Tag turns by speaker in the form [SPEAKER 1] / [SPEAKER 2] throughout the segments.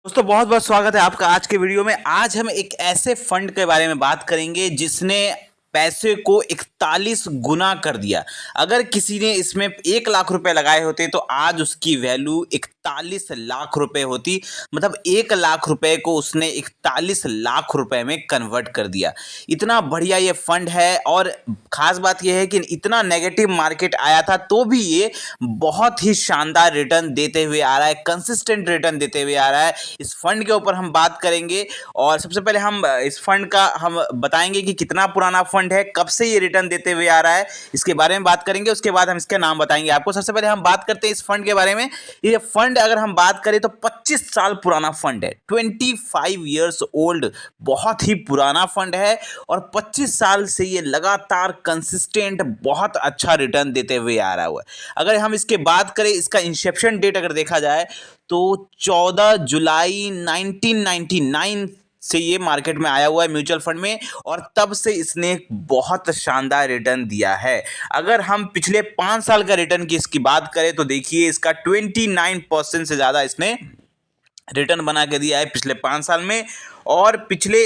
[SPEAKER 1] दोस्तों बहुत बहुत स्वागत है आपका आज के वीडियो में। आज हम एक ऐसे फंड के बारे में बात करेंगे जिसने पैसे को 41 गुना कर दिया। अगर किसी ने इसमें 1 लाख रुपए लगाए होते तो आज उसकी वैल्यू 41 लाख रुपए होती। मतलब 1 लाख रुपए को उसने 41 लाख रुपए में कन्वर्ट कर दिया। इतना बढ़िया ये फंड है और खास बात यह है कि इतना नेगेटिव मार्केट आया था तो भी ये बहुत ही शानदार रिटर्न देते हुए आ रहा है, कंसिस्टेंट रिटर्न देते हुए आ रहा है। इस फंड के ऊपर हम बात करेंगे और सबसे पहले हम इस फंड का हम बताएंगे कि कितना पुराना फंड है, कब से ये रिटर्न देते हुए आ रहा है, इसके बारे में बात करेंगे। उसके बाद हम इसका नाम बताएंगे आपको। सबसे पहले हम बात करते हैं इस फंड के बारे में। ये फंड अगर हम बात करें तो 25 साल पुराना फंड है, 25 ईयर्स ओल्ड। बहुत ही पुराना फंड है और 25 साल से ये लगातार कंसिस्टेंट बहुत अच्छा रिटर्न देते हुए आ रहा है। अगर हम इसके बात करें, इसका इंसेप्शन डेट अगर देखा जाए तो 14 जुलाई 1999 से ये मार्केट में आया हुआ है म्यूचुअल फंड में और तब से इसने बहुत शानदार रिटर्न दिया है। अगर हम पिछले 5 साल का रिटर्न की इसकी बात करें तो देखिए इसका 29% से ज़्यादा इसने रिटर्न बना के दिया है पिछले 5 साल में। और पिछले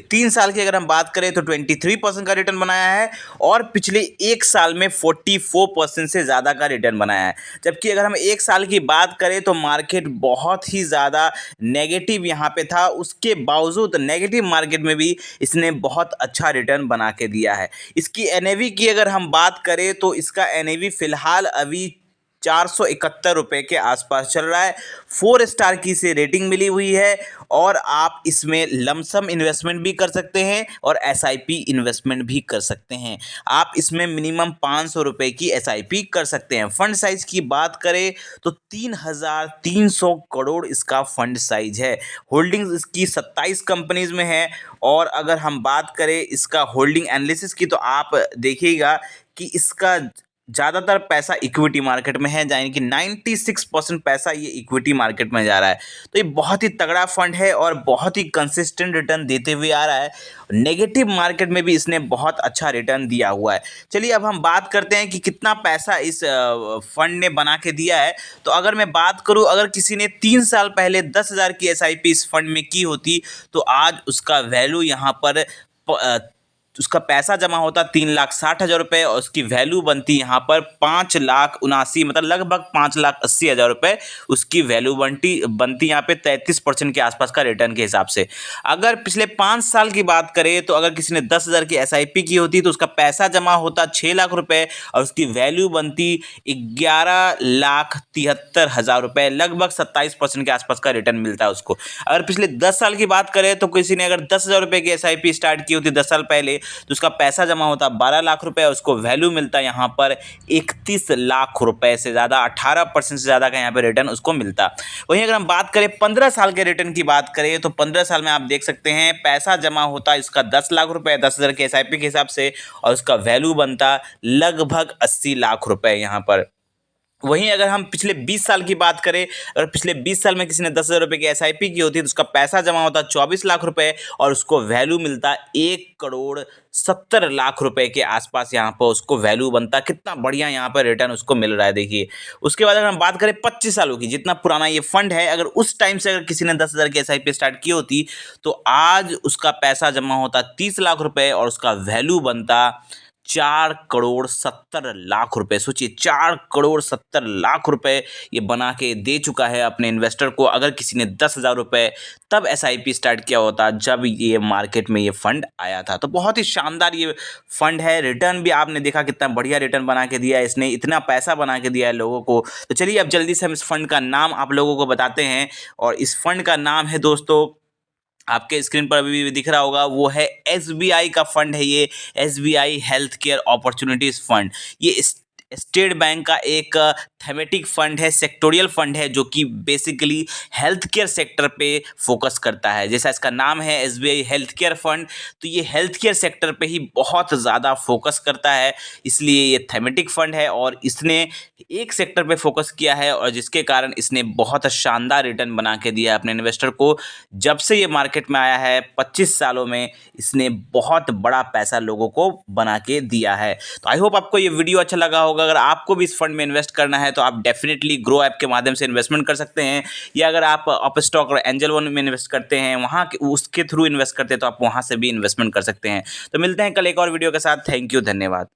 [SPEAKER 1] 3 साल की अगर हम बात करें तो 23% का रिटर्न बनाया है और पिछले 1 साल में 44% से ज़्यादा का रिटर्न बनाया है। जबकि अगर हम 1 साल की बात करें तो मार्केट बहुत ही ज़्यादा नेगेटिव यहाँ पे था, उसके बावजूद नेगेटिव मार्केट में भी इसने बहुत अच्छा रिटर्न बना के दिया है। इसकी एनएवी की अगर हम बात करें तो इसका एनएवी फ़िलहाल अभी 471 रुपये के आसपास चल रहा है। 4 स्टार की इसे रेटिंग मिली हुई है और आप इसमें लमसम इन्वेस्टमेंट भी कर सकते हैं और एसआईपी इन्वेस्टमेंट भी कर सकते हैं। आप इसमें मिनिमम 500 रुपये की एसआईपी कर सकते हैं। फंड साइज की बात करें तो 3,300 करोड़ इसका फंड साइज है। होल्डिंग्स इसकी 27 कंपनीज में है और अगर हम बात करें इसका होल्डिंग एनालिसिस की तो आप देखिएगा कि इसका ज़्यादातर पैसा इक्विटी मार्केट में है, यानी कि 96% पैसा ये इक्विटी मार्केट में जा रहा है। तो ये बहुत ही तगड़ा फंड है और बहुत ही कंसिस्टेंट रिटर्न देते हुए आ रहा है। नेगेटिव मार्केट में भी इसने बहुत अच्छा रिटर्न दिया हुआ है। चलिए अब हम बात करते हैं कि कितना पैसा इस फंड ने बना के दिया है। तो अगर मैं बात करूं, अगर किसी ने 3 साल पहले 10,000 की एसआईपी इस फंड में की होती तो आज उसका वैल्यू यहाँ पर उसका पैसा जमा होता 3,60,000 रुपये और उसकी वैल्यू बनती यहाँ पर 5,79,000, मतलब लगभग 5,80,000 रुपये उसकी वैल्यू बनती यहाँ पे 33% के आसपास का रिटर्न के हिसाब से। अगर पिछले 5 साल की बात करें तो अगर किसी ने 10,000 की एसआईपी की होती तो उसका पैसा जमा होता 6 लाख रुपये और उसकी वैल्यू बनती 11,73,000 रुपये, लगभग 27% के आसपास का रिटर्न मिलता है उसको। अगर पिछले 10 साल की बात करें तो किसी ने अगर 10,000 रुपये की एसआईपी स्टार्ट की होती 10 साल पहले तो उसका पैसा जमा होता 12 लाख रुपए, उसको वैल्यू मिलता यहाँ पर 31 लाख रुपए से ज़्यादा, 18% से ज़्यादा का यहाँ पे रिटर्न उसको मिलता। वहीं अगर हम बात करें 15 साल के रिटर्न की बात करें तो 15 साल में आप देख सकते हैं पैसा जमा होता इसका 10 लाख रुपए 10,000 के एसआईपी के हिसाब से और उसका वैल्यू बनता लगभग 80 लाख रुपए यहाँ पर। वहीं अगर हम पिछले 20 साल की बात करें, अगर पिछले 20 साल में किसी ने 10,000 रुपये की एसआईपी की होती तो उसका पैसा जमा होता 24 लाख रुपए और उसको वैल्यू मिलता 1,70,00,000 रुपए के आसपास यहाँ पर उसको वैल्यू बनता। कितना बढ़िया यहाँ पर रिटर्न उसको मिल रहा है, देखिए। उसके बाद अगर हम बात करें 25 सालों की, जितना पुराना ये फंड है, अगर उस टाइम से अगर किसी ने 10,000 की एसआईपी स्टार्ट की होती तो आज उसका पैसा जमा होता 30 लाख रुपए और उसका वैल्यू बनता 4,70,00,000 रुपए। सोचिए 4,70,00,000 रुपए ये बना के दे चुका है अपने इन्वेस्टर को। अगर किसी ने 10,000 रुपए तब एसआईपी स्टार्ट किया होता जब ये मार्केट में ये फंड आया था। तो बहुत ही शानदार ये फंड है। रिटर्न भी आपने देखा कितना बढ़िया रिटर्न बना के दिया है इसने, इतना पैसा बना के दिया है लोगों को। तो चलिए अब जल्दी से हम इस फंड का नाम आप लोगों को बताते हैं और इस फंड का नाम है, दोस्तों आपके स्क्रीन पर अभी भी दिख रहा होगा, वो है एसबीआई का फंड है ये, SBI health care opportunities fund. ये स्टेट बैंक का एक थेमेटिक फंड है, सेक्टोरियल फंड है जो कि बेसिकली हेल्थ केयर सेक्टर पे फोकस करता है। जैसा इसका नाम है एसबीआई हेल्थ केयर फंड, तो ये हेल्थ केयर सेक्टर पे ही बहुत ज़्यादा फोकस करता है, इसलिए ये थेमेटिक फंड है और इसने एक सेक्टर पे फोकस किया है और जिसके कारण इसने बहुत शानदार रिटर्न बना के दिया है अपने इन्वेस्टर को। जब से ये मार्केट में आया है 25 सालों में इसने बहुत बड़ा पैसा लोगों को बना के दिया है। तो आई होप आपको ये वीडियो अच्छा लगा होगा। अगर आपको भी इस फंड में इन्वेस्ट करना है है तो आप डेफिनेटली ग्रो ऐप के माध्यम से इन्वेस्टमेंट कर सकते हैं, या अगर आप अपस्टॉक और एंजल वन में इन्वेस्ट करते हैं, वहाँ उसके थ्रू इन्वेस्ट करते हैं, तो आप वहाँ से भी इन्वेस्टमेंट कर सकते हैं। तो मिलते हैं कल एक और वीडियो के साथ। थैंक यू, धन्यवाद।